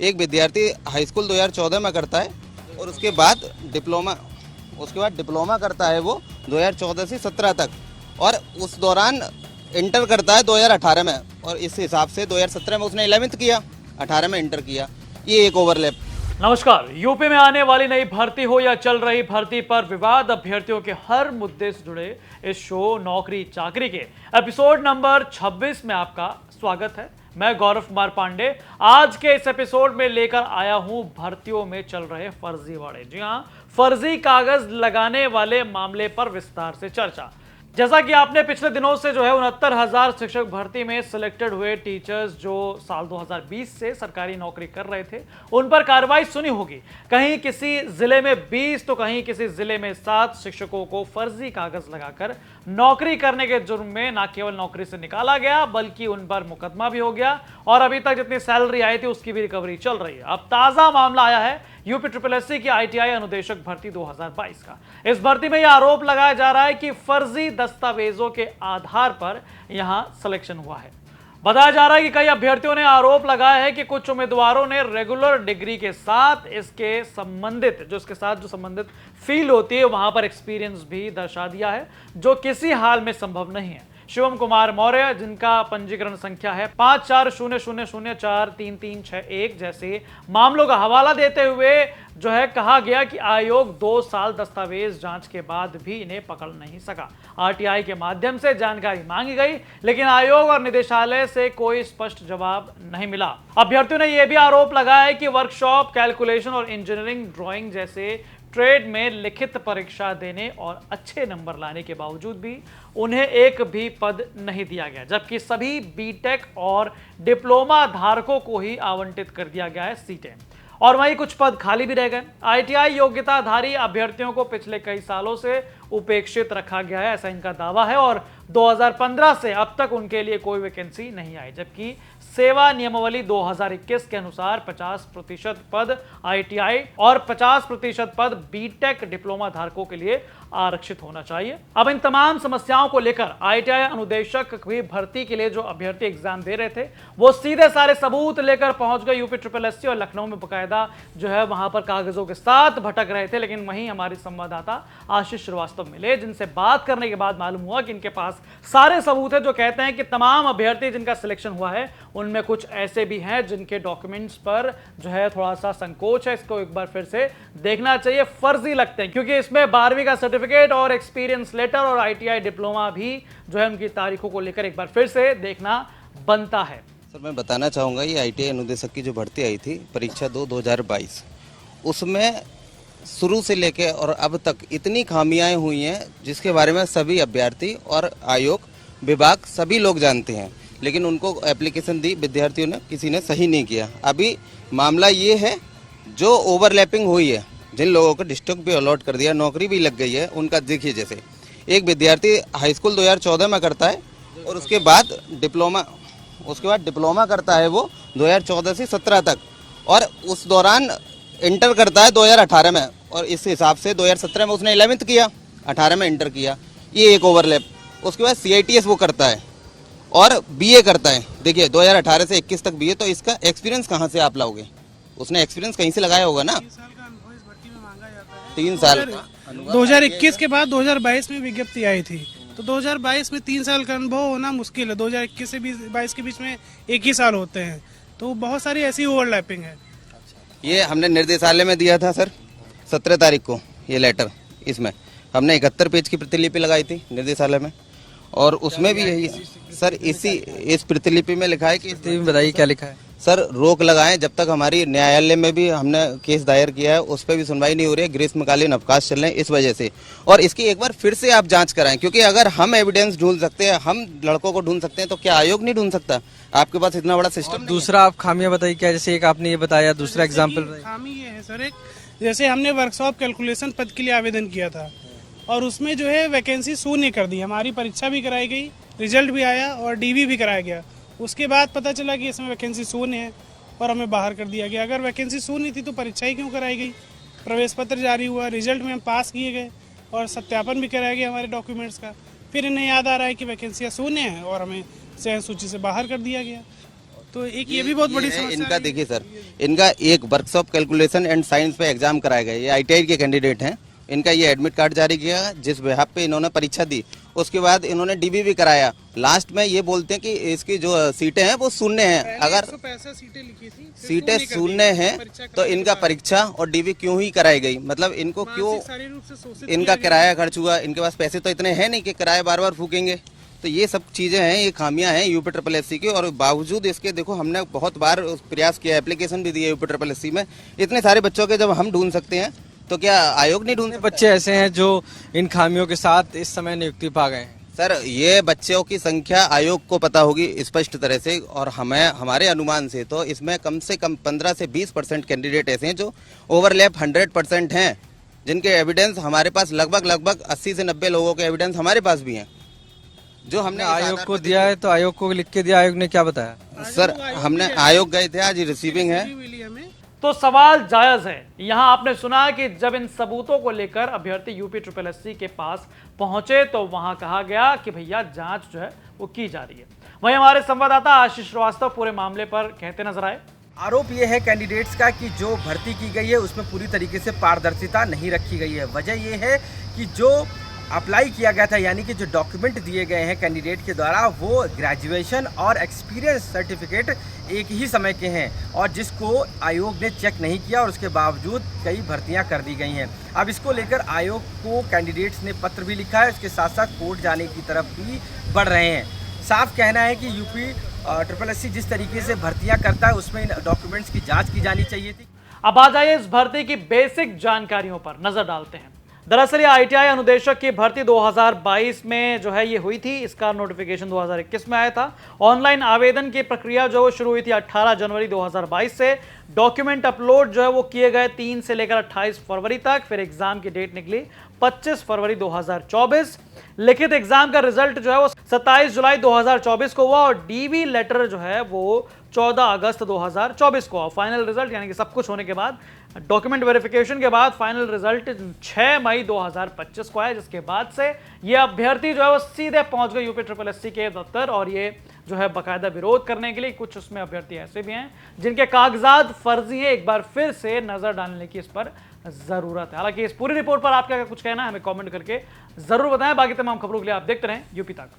एक विद्यार्थी high school 2014 में करता है और उसके बाद डिप्लोमा करता है वो 2014 से 17 तक, और उस दौरान इंटर करता है 2018 में, और इस हिसाब से 2017 में उसने 11th किया, 18 में इंटर किया। ये एक ओवरलैप। नमस्कार। यूपी में आने वाली नई भर्ती हो या चल रही भर्ती पर विवाद, अभ्यर्थियों के हर मुद्दे से जुड़े इस शो नौकरी चाकरी के एपिसोड नंबर 26 में आपका स्वागत है। मैं गौरव कुमार पांडे आज के इस एपिसोड में लेकर आया हूं भर्तियों में चल रहे फर्जीवाड़े। जी हां, फर्जी कागज लगाने वाले मामले पर विस्तार से चर्चा। जैसा कि आपने पिछले दिनों से 69,000 शिक्षक भर्ती में सिलेक्टेड हुए टीचर्स जो साल 2020 से सरकारी नौकरी कर रहे थे, उन पर कार्रवाई सुनी होगी। कहीं किसी जिले में 20 तो कहीं किसी जिले में 7 शिक्षकों को फर्जी कागज लगाकर नौकरी करने के जुर्म में न केवल नौकरी से निकाला गया बल्कि उन पर मुकदमा भी हो गया, और अभी तक जितनी सैलरी आई थी उसकी भी रिकवरी चल रही है। अब ताजा मामला आया है यूपी SSSC की ITI अनुदेशक भर्ती 2022 का। इस भर्ती में यह आरोप लगाया जा रहा है कि फर्जी दस्तावेजों के आधार पर यहां सिलेक्शन हुआ है। बताया जा रहा है कि कई अभ्यर्थियों ने आरोप लगाया है कि कुछ उम्मीदवारों ने रेगुलर डिग्री के साथ इसके साथ जो संबंधित फील्ड होती है वहां पर एक्सपीरियंस भी दर्शा दिया है, जो किसी हाल में संभव नहीं है। शिवम कुमार मौर्य, जिनका पंजीकरण संख्या है 5400043361, जैसे मामलों का हवाला देते हुए कहा गया कि आयोग 2 साल दस्तावेज जांच के बाद भी इन्हें पकड़ नहीं सका। RTI के माध्यम से जानकारी मांगी गई, लेकिन आयोग और निदेशालय से कोई स्पष्ट जवाब नहीं मिला। अभ्यर्थियों ने यह भी आरोप लगाया है कि वर्कशॉप, कैलकुलेशन और इंजीनियरिंग ड्राइंग जैसे ट्रेड में लिखित परीक्षा देने और अच्छे नंबर लाने के बावजूद भी उन्हें एक भी पद नहीं दिया गया, जबकि सभी बीटेक और डिप्लोमा धारकों को ही आवंटित कर दिया गया है सीटें, और वहीं कुछ पद खाली भी रह गए। ITI योग्यताधारी अभ्यर्थियों को पिछले कई सालों से उपेक्षित रखा गया है, ऐसा इनका दावा है, और 2015 से अब तक उनके लिए कोई वैकेंसी नहीं आई, जबकि सेवा नियमावली 2021 के अनुसार 50% पद ITI और 50% पद बीटेक डिप्लोमा धारकों के लिए आरक्षित होना चाहिए। अब इन तमाम समस्याओं को लेकर ITI अनुदेशक की भर्ती के लिए जो अभ्यर्थी एग्जाम दे रहे थे वो सीधे सारे सबूत लेकर पहुंच गए यूपी SSSC, और लखनऊ में बकायदा वहां पर कागजों के साथ भटक रहे थे। लेकिन वहीं हमारे संवाददाता आशीष श्रीवास्तव मिले, जिनसे बात करने के बाद मालूम हुआ कि इनके पास सारे सबूत है जो कहते हैं कि तमाम अभ्यर्थी जिनका सिलेक्शन हुआ है उनमें कुछ ऐसे भी हैं जिनके डॉक्यूमेंट्स पर थोड़ा सा संकोच है। इसको एक बार फिर से देखना चाहिए, फर्जी लगते हैं, क्योंकि इसमें 12वीं का सर्टिफिकेट और एक्सपीरियंस लेटर और ITI डिप्लोमा भी उनकी तारीखों को लेकर एक बार फिर से देखना बनता है। सर, मैं बताना चाहूँगा ये ITI अनुदेशक की जो भर्ती आई थी परीक्षा 2022, उसमें शुरू से लेके और अब तक इतनी खामियां हुई हैं जिसके बारे में सभी अभ्यर्थी और आयोग, विभाग, सभी लोग जानते हैं, लेकिन उनको एप्लीकेशन दी विद्यार्थियों ने, किसी ने सही नहीं किया। अभी मामला ये है जो ओवरलैपिंग हुई है, जिन लोगों को डिस्ट्रिक्ट भी अलॉट कर दिया, नौकरी भी लग गई है, उनका देखिए जैसे एक विद्यार्थी हाई स्कूल 2014 में करता है और उसके बाद डिप्लोमा करता है वो 2014 से 17 तक, और उस दौरान इंटर करता है 2018 में, और इस हिसाब से 2017 में उसने 11th किया, 18 में इंटर किया। ये एक ओवरलैप। उसके बाद CITS वो करता है और BA करता है। देखिए 2018 से 21 तक BA, तो इसका एक्सपीरियंस कहाँ से आप लाओगे? उसने एक्सपीरियंस कहीं से लगाया होगा ना। 3 साल का 2021 के बाद 2022 में विज्ञप्ति आई थी, तो 2022 में 3 साल का अनुभव होना मुश्किल है। 2021 से 22 के बीच में 1 ही साल होते हैं, तो बहुत सारी ऐसी ओवरलैपिंग है। ये हमने निर्देशालय में दिया था सर 17 तारीख को ये लेटर। इसमें हमने 71 पेज की प्रतिलिपि लगाई थी निर्देशालय में, और उसमें भी यही सर इस प्रतिलिपि में लिखा है कि बताइए क्या लिखा है सर, रोक लगाएं जब तक हमारी न्यायालय में भी हमने केस दायर किया है, उस पर भी सुनवाई नहीं हो रही है, ग्रीष्मकालीन अवकाश चल रहे हैं इस वजह से, और इसकी एक बार फिर से आप जांच कराएं, क्योंकि अगर हम एविडेंस ढूंढ सकते हैं, हम लड़कों को ढूंढ सकते हैं, तो क्या आयोग नहीं ढूंढ सकता? आपके पास इतना बड़ा सिस्टम। दूसरा आप खामियां बताइए क्या, जैसे एक आपने ये बताया, दूसरा एग्जाम्पल। खामी ये है सर, एक जैसे हमने वर्कशॉप कैलकुलेशन पद के लिए आवेदन किया था और उसमें वैकेंसी शून्य कर दी। हमारी परीक्षा भी कराई गई, रिजल्ट भी आया और DV भी कराया गया। उसके बाद पता चला कि इसमें वैकेंसी शून्य है और हमें बाहर कर दिया गया। अगर वैकेंसी शून्य थी तो परीक्षा ही क्यों कराई गई? प्रवेश पत्र जारी हुआ, रिजल्ट में हम पास किए गए और सत्यापन भी कराया गया हमारे डॉक्यूमेंट्स का। फिर इन्हें याद आ रहा है कि वैकेंसियाँ शून्य है और हमें चयन सूची से बाहर कर दिया गया। तो एक ये भी बहुत बड़ी ये है, समस्या इनका है। देखिए सर, इनका एक वर्कशॉप कैलकुलेशन एंड साइंस पे एग्जाम कराया गया। ये आईटीआई के कैंडिडेट हैं। इनका ये एडमिट कार्ड जारी किया जिस बेहाफ पे इन्होंने परीक्षा दी। उसके बाद इन्होंने डीबी भी कराया। लास्ट में ये बोलते हैं कि इसकी जो सीटें हैं वो शून्य हैं। अगर 165 सीटें लिखी थी, फिर सीटें शून्य कर दी शून्य गई। हैं परीक्षा तो कराने इनका के बाद परीक्षा और डीबी क्यों ही कराई गई? मतलब इनको क्यों मानसिक शारीरिक रूप से शोषित इनका किया गया। किराया खर्च हुआ? इनके पास पैसे तो इतने हैं नहीं कि किराया बार बार फूकेंगे। तो ये सब चीजें हैं, ये खामियां हैं यूपी ट्रिपल एससी की। और बावजूद इसके देखो हमने बहुत बार प्रयास किया, एप्लीकेशन भी दिए यूपी ट्रिपल एससी में। इतने सारे बच्चों के जब हम ढूंढ सकते हैं तो क्या आयोग नहीं ढूंढ सकता? बच्चे ऐसे हैं जो इन खामियों के साथ इस समय नियुक्ति पा गए हैं। सर ये बच्चों की संख्या आयोग को पता होगी स्पष्ट तरह से, और हमें हमारे अनुमान से तो इसमें कम से कम 15 से 20% कैंडिडेट ऐसे हैं जो ओवरलैप 100% हैं, जिनके एविडेंस हमारे पास लगभग 80 से 90 लोगों के एविडेंस हमारे पास भी हैं, जो हमने इस आयोग आधार को पर दिया है। तो आयोग को लिख के दिया, आयोग ने क्या बताया? सर हमने आयोग गए थे, आज रिसीविंग है। मिली हमें। तो सवाल जायज है। यहां आपने सुना कि जब इन सबूतों को लेकर अभ्यर्थी यूपी ट्रिपल एससी के पास पहुंचे तो वहां कहा गया कि भैया जांच जो है वो की जा रही है। वहीं हमारे संवाददाता आशीष श्रीवास्तव पूरे मामले पर कहते नजर आए। आरोप ये है कैंडिडेट्स का कि जो भर्ती की गई है उसमें पूरी तरीके से पारदर्शिता नहीं रखी गई है। वजह ये है कि जो अप्लाई किया गया था, यानी कि जो डॉक्यूमेंट दिए गए हैं कैंडिडेट के द्वारा, वो ग्रेजुएशन और एक्सपीरियंस सर्टिफिकेट एक ही समय के हैं, और जिसको आयोग ने चेक नहीं किया, और उसके बावजूद कई भर्तियां कर दी गई हैं। अब इसको लेकर आयोग को कैंडिडेट्स ने पत्र भी लिखा है, इसके साथ साथ कोर्ट जाने की तरफ भी बढ़ रहे हैं। साफ कहना है कि यूपी ट्रिपल एससी जिस तरीके से भर्तियां करता है उसमें इन डॉक्यूमेंट्स की जांच की जानी चाहिए थी। अब आ जाइए इस भर्ती की बेसिक जानकारियों पर नजर डालते हैं। दरअसल ये आईटीआई अनुदेशक की भर्ती 2022 में जो है ये हुई थी। इसका नोटिफिकेशन 2021 में आया था। ऑनलाइन आवेदन की प्रक्रिया जो वो शुरू हुई थी 18 जनवरी 2022 से। डॉक्यूमेंट अपलोड जो है वो किए गए 3 से लेकर 28 फरवरी तक। फिर एग्जाम की डेट निकली 25 फरवरी 2024। लिखित एग्जाम का रिजल्ट जो है वो 27 जुलाई 2024 को हुआ, और डीबी लेटर जो है वो 14 अगस्त 2024 को हुआ। फाइनल रिजल्ट यानी कि सब कुछ होने के बाद, डॉक्यूमेंट वेरिफिकेशन के बाद फाइनल रिजल्ट 6 मई 2025 को आया, जिसके बाद से ये अभ्यर्थी जो है वो सीधे पहुंच गए यूपी ट्रिपल एससी के दफ्तर। और ये जो है बाकायदा विरोध करने के लिए, कुछ उसमें अभ्यर्थी ऐसे भी हैं जिनके कागजात फर्जी है, एक बार फिर से नजर डालने की इस पर जरूरत है। हालांकि इस पूरी रिपोर्ट पर आपका कुछ कहना है हमें कमेंट करके जरूर बताएं। बाकी तमाम खबरों के लिए आप देखते रहें यूपी तक।